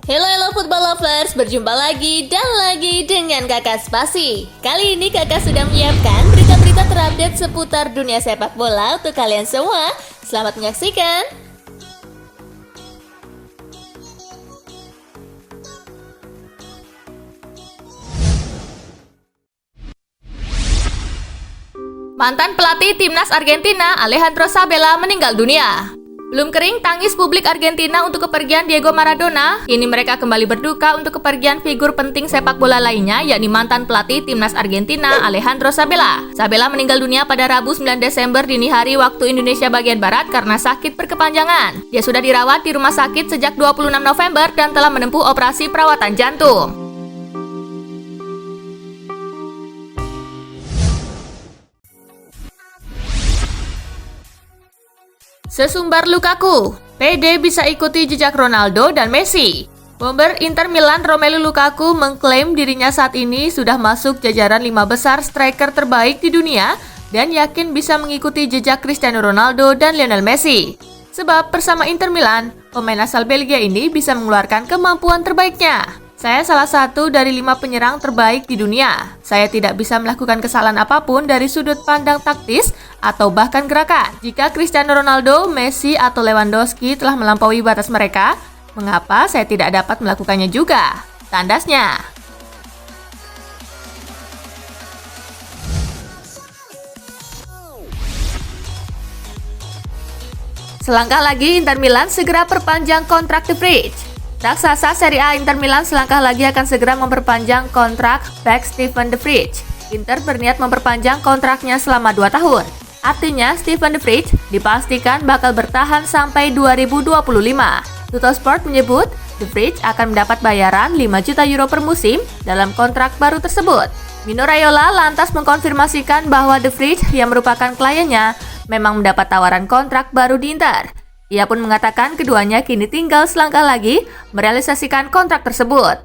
Hello football lovers, berjumpa lagi dan lagi dengan Kakak Spasi. Kali ini Kakak sudah menyiapkan berita-berita terupdate seputar dunia sepak bola untuk kalian semua. Selamat menyaksikan. Mantan pelatih timnas Argentina Alejandro Sabella meninggal dunia. Belum kering tangis publik Argentina untuk kepergian Diego Maradona, kini mereka kembali berduka untuk kepergian figur penting sepak bola lainnya, yakni mantan pelatih timnas Argentina Alejandro Sabella. Sabella meninggal dunia pada Rabu 9 Desember dini hari waktu Indonesia bagian Barat karena sakit berkepanjangan. Dia sudah dirawat di rumah sakit sejak 26 November dan telah menempuh operasi perawatan jantung. Sesumbar Lukaku, PD bisa ikuti jejak Ronaldo dan Messi. Bomber Inter Milan Romelu Lukaku mengklaim dirinya saat ini sudah masuk jajaran 5 besar striker terbaik di dunia dan yakin bisa mengikuti jejak Cristiano Ronaldo dan Lionel Messi. Sebab bersama Inter Milan, pemain asal Belgia ini bisa mengeluarkan kemampuan terbaiknya. Saya salah satu dari 5 penyerang terbaik di dunia. Saya tidak bisa melakukan kesalahan apapun dari sudut pandang taktis atau bahkan gerakan. Jika Cristiano Ronaldo, Messi, atau Lewandowski telah melampaui batas mereka, mengapa saya tidak dapat melakukannya juga? Tandasnya. Selangkah lagi Inter Milan segera perpanjang kontrak De Vrij. Raksasa Serie A Inter Milan selangkah lagi akan segera memperpanjang kontrak bek Steven De Vrij. Inter berniat memperpanjang kontraknya selama 2 tahun. Artinya, Steven De Vrij dipastikan bakal bertahan sampai 2025. Tuttosport menyebut, De Vrij akan mendapat bayaran 5 juta euro per musim dalam kontrak baru tersebut. Mino Raiola lantas mengkonfirmasikan bahwa De Vrij yang merupakan kliennya memang mendapat tawaran kontrak baru di Inter. Ia pun mengatakan keduanya kini tinggal selangkah lagi merealisasikan kontrak tersebut.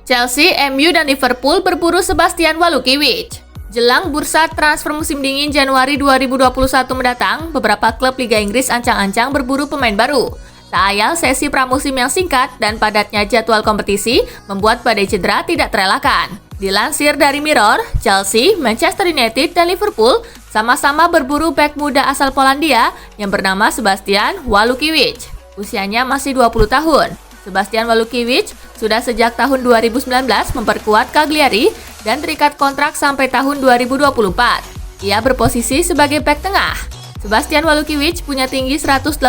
Chelsea, MU, dan Liverpool berburu Sebastian Walukiewicz. Jelang bursa transfer musim dingin Januari 2021 mendatang, beberapa klub Liga Inggris ancang-ancang berburu pemain baru. Tak ayal sesi pramusim yang singkat dan padatnya jadwal kompetisi membuat badai cedera tidak terelakkan. Dilansir dari Mirror, Chelsea, Manchester United, dan Liverpool sama-sama berburu bek muda asal Polandia yang bernama Sebastian Walukiewicz. Usianya masih 20 tahun. Sebastian Walukiewicz sudah sejak tahun 2019 memperkuat Cagliari dan terikat kontrak sampai tahun 2024. Ia berposisi sebagai bek tengah. Sebastian Walukiewicz punya tinggi 188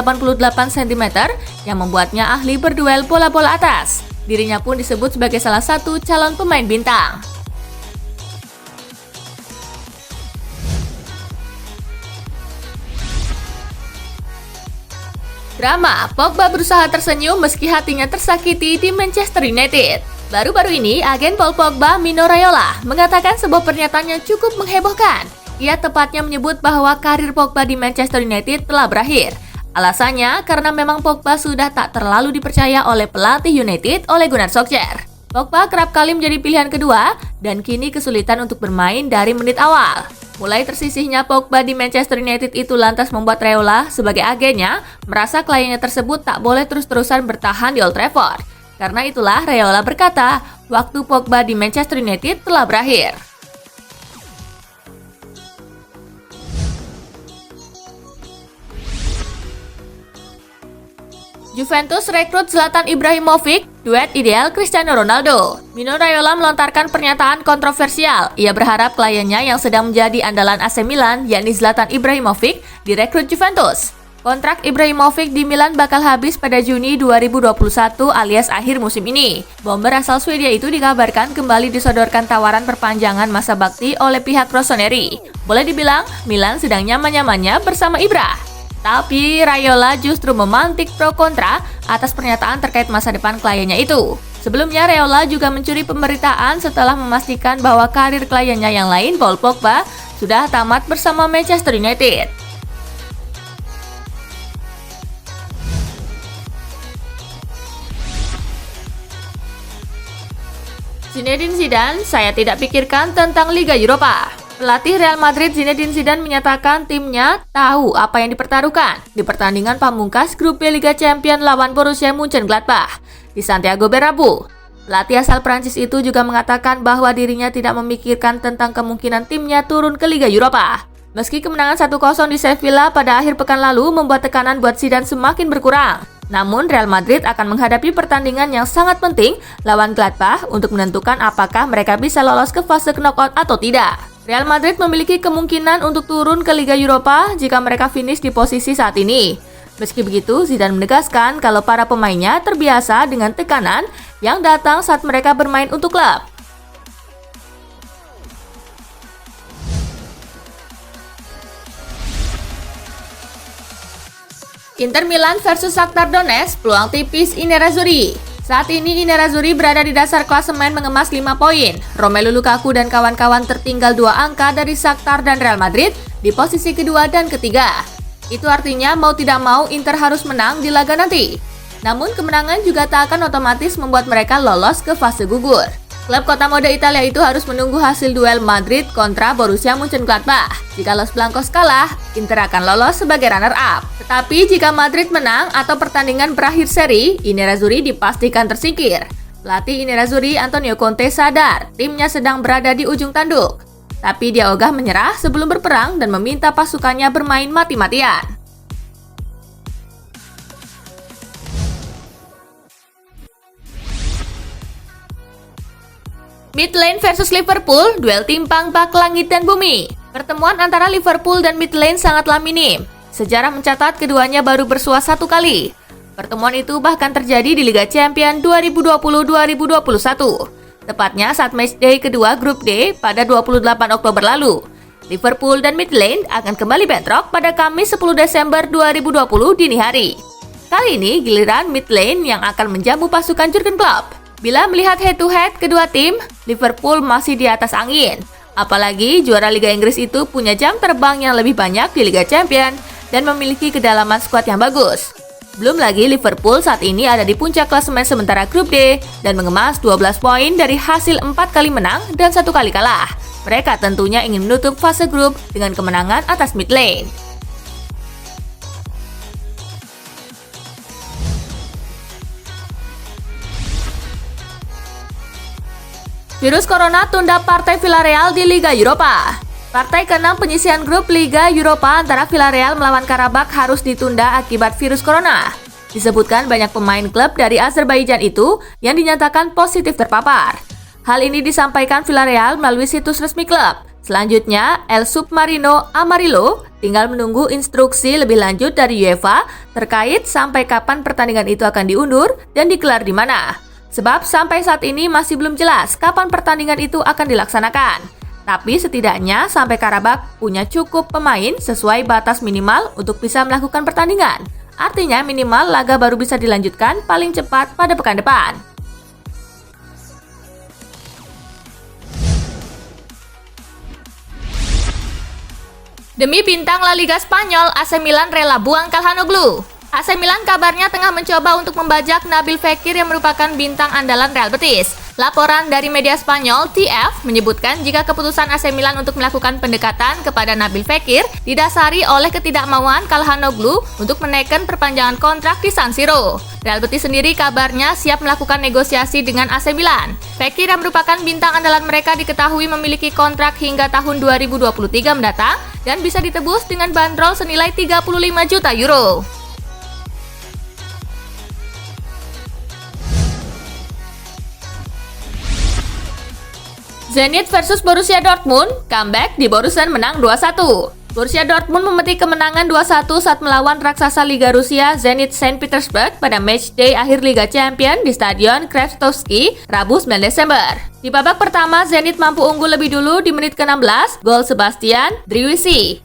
cm yang membuatnya ahli berduel bola-bola atas. Dirinya pun disebut sebagai salah satu calon pemain bintang. Drama, Pogba berusaha tersenyum meski hatinya tersakiti di Manchester United. Baru-baru ini, agen Paul Pogba, Mino Raiola, mengatakan sebuah pernyataan yang cukup menghebohkan. Ia tepatnya menyebut bahwa karir Pogba di Manchester United telah berakhir. Alasannya karena memang Pogba sudah tak terlalu dipercaya oleh pelatih United oleh Gunnar Solskjaer. Pogba kerap kali menjadi pilihan kedua dan kini kesulitan untuk bermain dari menit awal. Mulai tersisihnya Pogba di Manchester United itu lantas membuat Raiola sebagai agennya merasa kliennya tersebut tak boleh terus-terusan bertahan di Old Trafford. Karena itulah Raiola berkata, waktu Pogba di Manchester United telah berakhir. Juventus rekrut Zlatan Ibrahimovic, duet ideal Cristiano Ronaldo. Mino Raiola melontarkan pernyataan kontroversial. Ia berharap kliennya yang sedang menjadi andalan AC Milan, yakni Zlatan Ibrahimovic, direkrut Juventus. Kontrak Ibrahimovic di Milan bakal habis pada Juni 2021 alias akhir musim ini. Bomber asal Swedia itu dikabarkan kembali disodorkan tawaran perpanjangan masa bakti oleh pihak Rossoneri. Boleh dibilang, Milan sedang nyaman-nyamannya bersama Ibra. Tapi Raiola justru memantik pro kontra atas pernyataan terkait masa depan kliennya itu. Sebelumnya Raiola juga mencuri pemberitaan setelah memastikan bahwa karir kliennya yang lain, Paul Pogba, sudah tamat bersama Manchester United. Zinedine Zidane, saya tidak pikirkan tentang Liga Eropa. Pelatih Real Madrid Zinedine Zidane menyatakan timnya tahu apa yang dipertaruhkan di pertandingan pamungkas grup B Liga Champions lawan Borussia Mönchengladbach di Santiago Bernabeu. Pelatih asal Prancis itu juga mengatakan bahwa dirinya tidak memikirkan tentang kemungkinan timnya turun ke Liga Eropa. Meski kemenangan 1-0 di Sevilla pada akhir pekan lalu membuat tekanan buat Zidane semakin berkurang. Namun Real Madrid akan menghadapi pertandingan yang sangat penting lawan Gladbach untuk menentukan apakah mereka bisa lolos ke fase knockout atau tidak. Real Madrid memiliki kemungkinan untuk turun ke Liga Eropa jika mereka finish di posisi saat ini. Meski begitu, Zidane menegaskan kalau para pemainnya terbiasa dengan tekanan yang datang saat mereka bermain untuk klub. Inter Milan versus Shakhtar Donetsk, peluang tipis Nerazzurri. Saat ini Nerazzurri berada di dasar klasemen mengemas 5 poin. Romelu Lukaku dan kawan-kawan tertinggal 2 angka dari Shakhtar dan Real Madrid di posisi kedua dan ketiga. Itu artinya mau tidak mau Inter harus menang di laga nanti. Namun kemenangan juga tak akan otomatis membuat mereka lolos ke fase gugur. Klub kota mode Italia itu harus menunggu hasil duel Madrid kontra Borussia Mönchengladbach. Jika Los Blancos kalah, Inter akan lolos sebagai runner-up. Tetapi jika Madrid menang atau pertandingan berakhir seri, Nerazzurri dipastikan tersingkir. Pelatih Nerazzurri Antonio Conte sadar timnya sedang berada di ujung tanduk. Tapi dia ogah menyerah sebelum berperang dan meminta pasukannya bermain mati-matian. Mid Lane versus Liverpool, duel timpang bak langit dan bumi. Pertemuan antara Liverpool dan Mid Lane sangatlah minim. Sejarah mencatat keduanya baru bersua 1 kali. Pertemuan itu bahkan terjadi di Liga Champions 2020-2021. Tepatnya saat matchday kedua grup D pada 28 Oktober lalu. Liverpool dan Mid Lane akan kembali bentrok pada Kamis 10 Desember 2020 dini hari. Kali ini giliran Mid Lane yang akan menjamu pasukan Jurgen Klopp. Bila melihat head-to-head kedua tim, Liverpool masih di atas angin. Apalagi juara Liga Inggris itu punya jam terbang yang lebih banyak di Liga Champions dan memiliki kedalaman skuad yang bagus. Belum lagi Liverpool saat ini ada di puncak klasemen sementara grup D dan mengemas 12 poin dari hasil 4 kali menang dan 1 kali kalah. Mereka tentunya ingin menutup fase grup dengan kemenangan atas Mid Lane. Virus Corona tunda partai Villarreal di Liga Eropa. Partai ke-6 penyisihan grup Liga Eropa antara Villarreal melawan Karabakh harus ditunda akibat virus Corona. Disebutkan banyak pemain klub dari Azerbaijan itu yang dinyatakan positif terpapar. Hal ini disampaikan Villarreal melalui situs resmi klub. Selanjutnya, El Submarino Amarillo tinggal menunggu instruksi lebih lanjut dari UEFA terkait sampai kapan pertandingan itu akan diundur dan digelar di mana. Sebab sampai saat ini masih belum jelas kapan pertandingan itu akan dilaksanakan. Tapi setidaknya sampai Karabakh punya cukup pemain sesuai batas minimal untuk bisa melakukan pertandingan. Artinya minimal laga baru bisa dilanjutkan paling cepat pada pekan depan. Demi bintang La Liga Spanyol, AC Milan rela buang Calhanoglu. AC Milan kabarnya tengah mencoba untuk membajak Nabil Fekir yang merupakan bintang andalan Real Betis. Laporan dari media Spanyol TF menyebutkan jika keputusan AC Milan untuk melakukan pendekatan kepada Nabil Fekir didasari oleh ketidakmauan Calhanoglu untuk menekan perpanjangan kontrak di San Siro. Real Betis sendiri kabarnya siap melakukan negosiasi dengan AC Milan. Fekir yang merupakan bintang andalan mereka diketahui memiliki kontrak hingga tahun 2023 mendatang dan bisa ditebus dengan bandrol senilai 35 juta euro. Zenit versus Borussia Dortmund, comeback di Borussen menang 2-1. Borussia Dortmund memetik kemenangan 2-1 saat melawan raksasa Liga Rusia Zenit Saint Petersburg pada matchday akhir Liga Champions di Stadion Krastovsky, Rabu 9 Desember. Di babak pertama, Zenit mampu unggul lebih dulu di menit ke-16, gol Sebastian Driussi.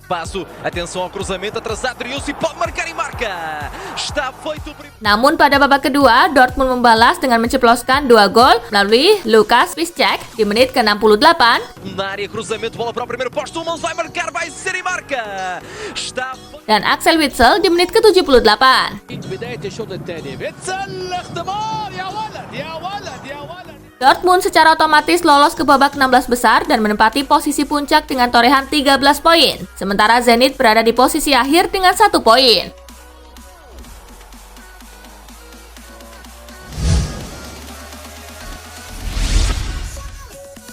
Namun pada babak kedua, Dortmund membalas dengan menceploskan 2 gol melalui Lukas Piszczek di menit ke-68 dan Axel Witsel di menit ke-78. Dortmund secara otomatis lolos ke babak 16 besar dan menempati posisi puncak dengan torehan 13 poin. Sementara Zenit berada di posisi akhir dengan 1 poin.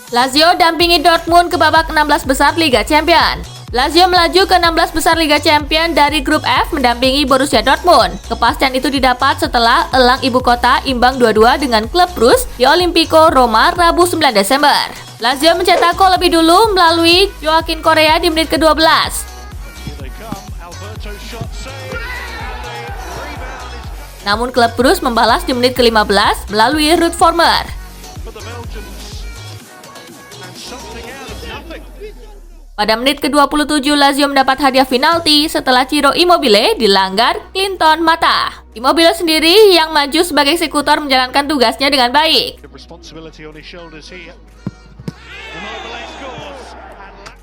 Lazio dampingi Dortmund ke babak 16 besar Liga Champions. Lazio melaju ke 16 besar Liga Champions dari grup F mendampingi Borussia Dortmund. Kepastian itu didapat setelah elang ibu kota imbang 2-2 dengan klub Brugge di Olimpico Roma Rabu 9 Desember. Lazio mencetak gol lebih dulu melalui Joaquin Correa di menit ke-12. Namun klub Brugge membalas di menit ke-15 melalui Ruud Vormer. Pada menit ke-27, Lazio mendapat hadiah penalti setelah Ciro Immobile dilanggar Clinton Mata. Immobile sendiri yang maju sebagai eksekutor menjalankan tugasnya dengan baik.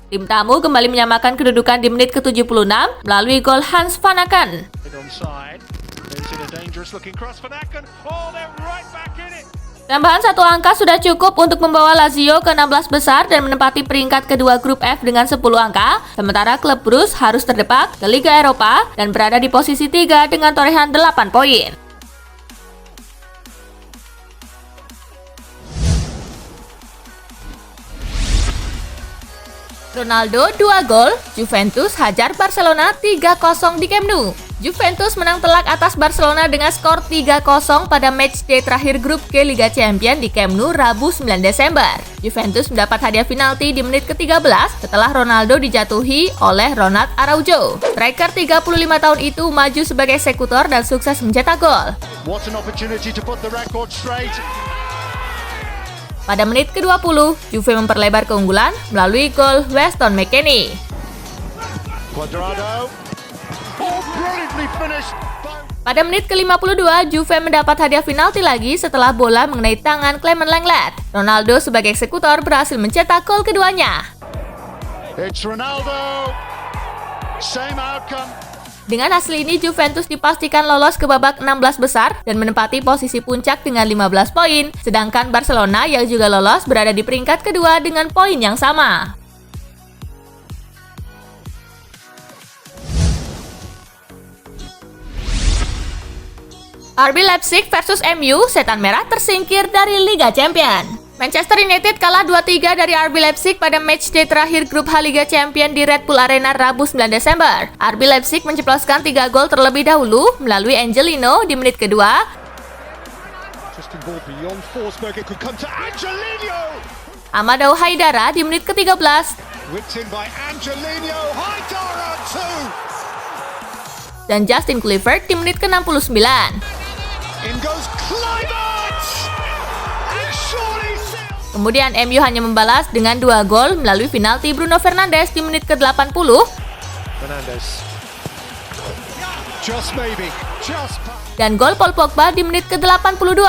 Tim tamu kembali menyamakan kedudukan di menit ke-76 melalui gol Hans van Aken. Tambahan 1 angka sudah cukup untuk membawa Lazio ke 16 besar dan menempati peringkat kedua grup F dengan 10 angka, sementara klub Brugge harus terdepak ke Liga Eropa dan berada di posisi 3 dengan torehan 8 poin. Ronaldo 2 gol, Juventus hajar Barcelona 3-0 di Camp Nou. Juventus menang telak atas Barcelona dengan skor 3-0 pada matchday terakhir grup G Liga Champions di Camp Nou Rabu 9 Desember. Juventus mendapat hadiah penalti di menit ke-13 setelah Ronaldo dijatuhi oleh Ronald Araujo. Striker 35 tahun itu maju sebagai eksekutor dan sukses mencetak gol. Pada menit ke-20, Juve memperlebar keunggulan melalui gol Weston McKennie. Pada menit ke-52, Juve mendapat hadiah penalti lagi setelah bola mengenai tangan Clement Lenglet. Ronaldo sebagai eksekutor berhasil mencetak gol keduanya. Dengan hasil ini, Juventus dipastikan lolos ke babak 16 besar dan menempati posisi puncak dengan 15 poin, sedangkan Barcelona yang juga lolos berada di peringkat kedua dengan poin yang sama. RB Leipzig versus MU, setan merah tersingkir dari Liga Champions. Manchester United kalah 2-3 dari RB Leipzig pada matchday terakhir grup H Liga Champions di Red Bull Arena Rabu 9 Desember. RB Leipzig menceploskan 3 gol terlebih dahulu melalui Angelino di menit kedua. Amadou Haidara di menit ke-13. Dan Justin Kluivert di menit ke-69. Kemudian MU hanya membalas dengan 2 gol melalui penalti Bruno Fernandes di menit ke-80. Dan gol Paul Pogba di menit ke-82.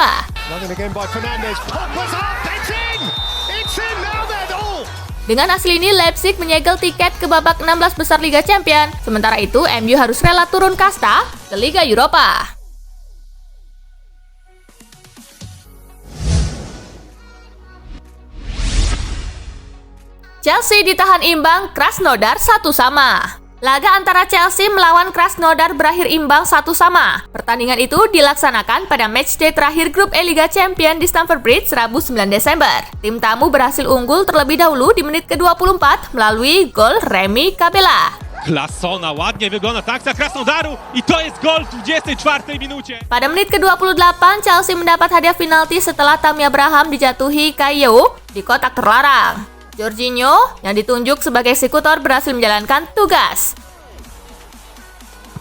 Dengan hasil ini, Leipzig menyegel tiket ke babak 16 besar Liga Champions. Sementara itu, MU harus rela turun kasta ke Liga Eropa. Chelsea ditahan imbang Krasnodar 1-1. Laga antara Chelsea melawan Krasnodar berakhir imbang 1-1. Pertandingan itu dilaksanakan pada matchday terakhir grup E Liga Champions di Stamford Bridge Rabu 9 Desember. Tim tamu berhasil unggul terlebih dahulu di menit ke-24 melalui gol Remi Kabela. Klasona, ładnie wygląda ta akcja Krasnodaru i to jest gol w 24 minucie. Pada menit ke-28, Chelsea mendapat hadiah penalti setelah Tammy Abraham dijatuhi Caillou di kotak terlarang. Jorginho yang ditunjuk sebagai eksekutor berhasil menjalankan tugas.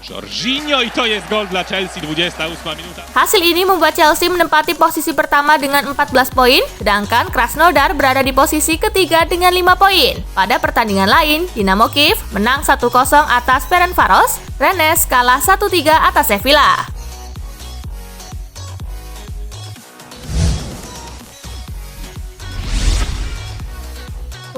Jorginho i to jest gol dla Chelsea, 28 minuta. Hasil ini membuat Chelsea menempati posisi pertama dengan 14 poin, sedangkan Krasnodar berada di posisi ketiga dengan 5 poin. Pada pertandingan lain, Dinamo Kiev menang 1-0 atas Ferencvaros, Rennes kalah 1-3 atas Sevilla.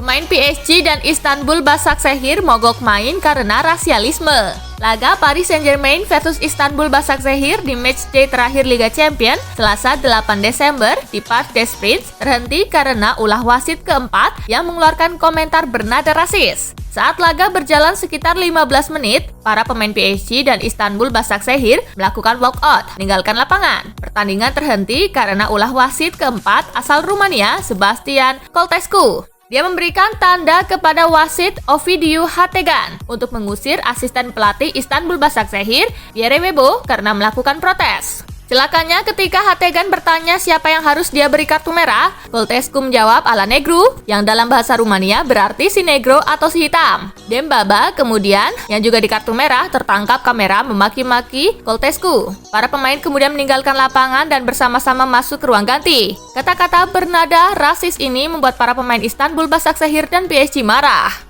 Pemain PSG dan Istanbul Basaksehir mogok main karena rasialisme. Laga Paris Saint-Germain versus Istanbul Basaksehir di matchday terakhir Liga Champions Selasa 8 Desember di Parc des Princes terhenti karena ulah wasit keempat yang mengeluarkan komentar bernada rasis. Saat laga berjalan sekitar 15 menit, para pemain PSG dan Istanbul Basaksehir melakukan walkout, meninggalkan lapangan. Pertandingan terhenti karena ulah wasit keempat asal Rumania, Sebastian Coltescu. Dia memberikan tanda kepada wasit Ovidiu Hategan untuk mengusir asisten pelatih Istanbul Basaksehir, Pierre Webo, karena melakukan protes. Celakanya ketika Hategan bertanya siapa yang harus dia beri kartu merah, Coltescu menjawab ala negru, yang dalam bahasa Rumania berarti si negro atau si hitam. Dembaba kemudian, yang juga di kartu merah, tertangkap kamera memaki-maki Coltescu. Para pemain kemudian meninggalkan lapangan dan bersama-sama masuk ke ruang ganti. Kata-kata bernada rasis ini membuat para pemain Istanbul Basaksehir dan PSG marah.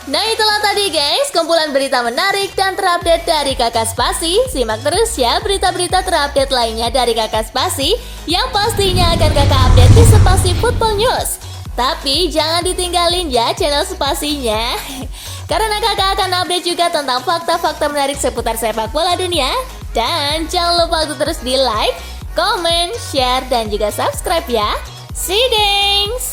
Nah itulah tadi guys, kumpulan berita menarik dan terupdate dari Kakak Spasi. Simak terus ya berita-berita terupdate lainnya dari Kakak Spasi yang pastinya akan Kakak update di Spasi Football News. Tapi jangan ditinggalin ya channel Spasinya, karena Kakak akan update juga tentang fakta-fakta menarik seputar sepak bola dunia. Dan jangan lupa untuk terus di like, comment, share, dan juga subscribe ya. See you, thanks!